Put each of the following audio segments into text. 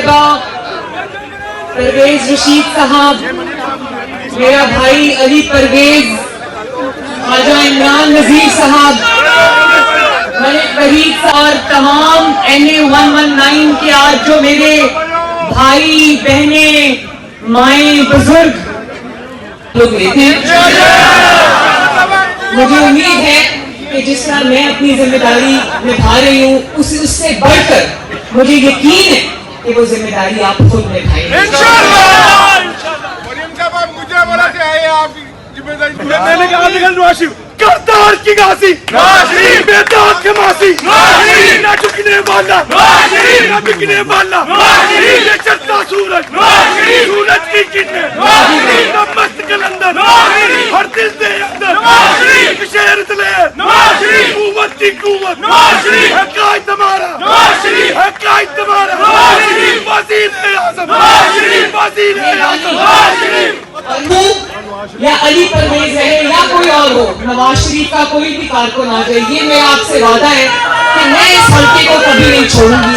का परवेज रशीद साहब, मेरा भाई अली परवेज, ख्वाजा इमरान नजीर साहब, मलिक वहीद और तमाम NA119 के आज जो मेरे भाई बहने माएँ बुजुर्ग लोग लेते हैं, मुझे उम्मीद है कि जिस तरह मैं अपनी जिम्मेदारी निभा रही हूँ उससे बढ़कर मुझे यकीन है कि वो जिम्मेदारी आप खुद निभाएंगे। मैंने कहा करतार की घासी बेदाग के मासी ना झुकने वाला ना बिकने वाला ये चलता सूरज सूरज की किरणें ना मस्त कलंदर हर दिल दे अंदर एक शेर तले कुव्वत की कुव्वत है कायद तुम्हारा है कायद तुम्हारा वजीर आज़म या अली परवेज रहे या कोई और हो, नवाज शरीफ का कोई भी कारकुन आ जाए, ये मैं आपसे वादा है कि मैं इस हल्के को कभी नहीं छोड़ूंगी।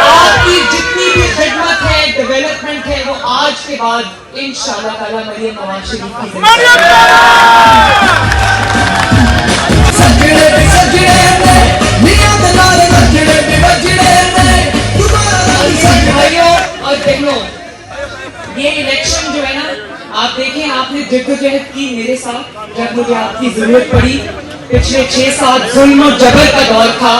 आपकी जितनी भी खिदमत है, डेवलपमेंट है, वो आज के बाद इंशाअल्लाह ताला मरियम नवाज शरीफ की भाइयों और बहनों, ये इलेक्शन जो है ना, आप देखें आपने जद्दोजहद की मेरे साथ जब मुझे आपकी जरूरत पड़ी। पिछले 6-7 जुल्म और जबर का दौर था,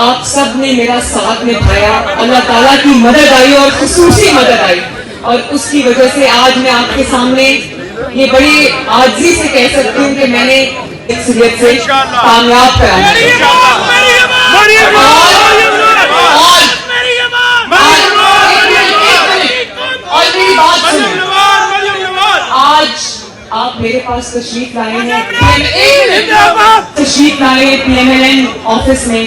आप सब ने मेरा साथ निभाया, अल्लाह ताला की मदद आई और खुसूसी मदद आई, और उसकी वजह से आज मैं आपके सामने ये बड़ी आजिज़ी से कह सकती हूँ कि मैंने अक्सरियत से कामयाब कराया। आज आप मेरे पास तशरीफ लाए हैं, PMLN ऑफिस में।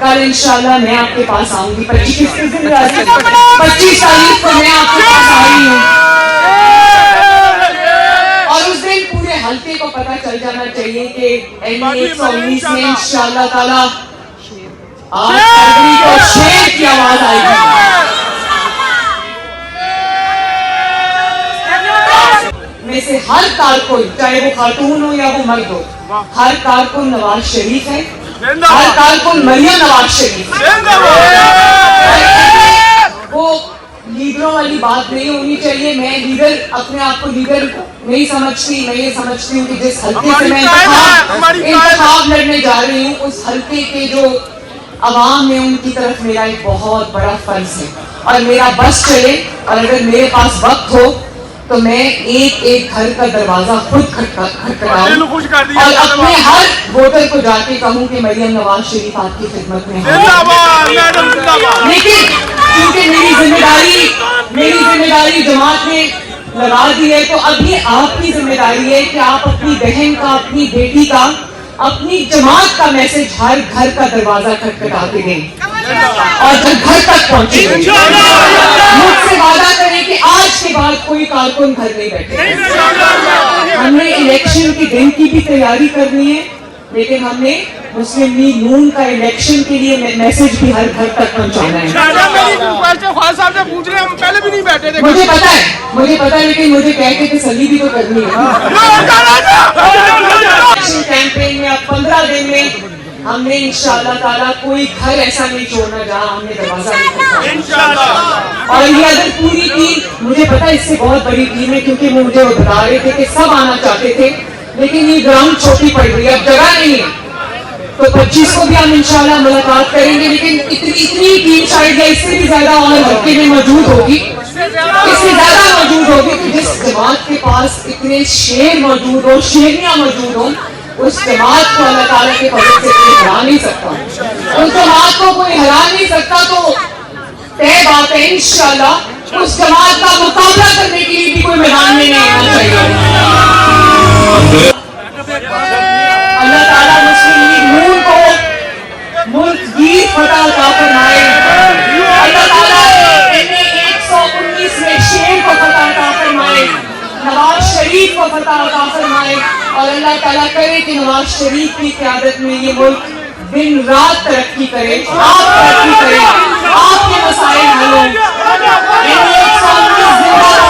कल इंशाल्लाह मैं आपके पास आऊंगी, 25 तारीख को मैं आपके पास आ रही हूँ, और उस दिन पूरे हल्के को पता चल जाना चाहिए कि NA119 में इंशाल्लाह ताला आज शेर की आवाज आएगी। में से हर कारकुन, चाहे वो खातून हो या वो मर्द हो, हर कारकुन नवाज शरीफ है, हर कारकुन मरियम नवाज शरीफ है। वो लीडरों वाली बात नहीं होनी चाहिए। मैं लीडर, अपने आप को लीडर नहीं समझती। मैं ये समझती हूँ कि जिस हल्के से मैं इंतखाब लड़ने जा रही हूँ, उस हल्के के जो अवाम है उनकी तरफ मेरा एक बहुत बड़ा फर्ज है, और मेरा बस चले और अगर मेरे पास वक्त हो तो मैं एक घर का दरवाजा खुद खटखटाऊं और अपने हर वोटर को जाके कहूं कि मरियम नवाज शरीफ आपकी खिदमत में है। लेकिन क्योंकि मेरी जिम्मेदारी जमात ने लगा दी है, तो अभी आपकी जिम्मेदारी है कि आप अपनी बहन का, अपनी बेटी का, अपनी जमात का मैसेज हर घर का दरवाजा खटखटा के दें और घर तक पहुंचे। मुझसे वादा करें कि आज के बाद कोई कारकुन घर नहीं बैठे। हमने इलेक्शन के दिन की भी तैयारी करनी है, लेकिन हमने मुस्लिम लीग नून का इलेक्शन के लिए मैसेज भी हर घर तक पहुंचाना है। पहले भी नहीं बैठे थे, मुझे पता है, लेकिन मुझे कह के तसल्ली भी तो करनी है। कैंपेन में अब 15 दिन में हमने इंशाअल्लाह ताला कोई घर ऐसा नहीं छोड़ना जहां हमने दरवाजा नहीं खोला। और ये अगर पूरी टीम, मुझे पता है इससे बहुत बड़ी टीम है, क्योंकि वो मुझे बता रहे थे कि सब आना चाहते थे, लेकिन ये ग्राउंड छोटी पड़ गई, अब जगह नहीं है। तो 25 को भी हम इंशाअल्लाह मुलाकात करेंगे, लेकिन इतनी टीम शायद या इससे भी ज्यादा और हल्के में मौजूद होगी, कि जिस जमात के पास इतने शेर मौजूद हो, शेरनियां मौजूद हो, उस जमात को अल्लाह ताला के फजल से कोई हरा नहीं सकता। उस जमात को कोई हरा नहीं सकता, तो तय बात है इंशाअल्लाह उस जमात का मुकाबला करने के लिए भी कोई मैदान में नहीं आना चाहिए। अल्लाह ताला मुस्लिम लीग नून को मुल्क की फतह अता फरमाए। अल्लाह ताला NA119 में शेर को फतह अता फरमाए, नवाज शरीफ को फतह अता फरमाए, और अल्लाह ताला करे कि नवाज शरीफ की क़यादत में ये मुल्क दिन रात तरक्की करे, आप तरक्की करें। आपके मसाइल हल हों। NUA 129 जिंदाबाद।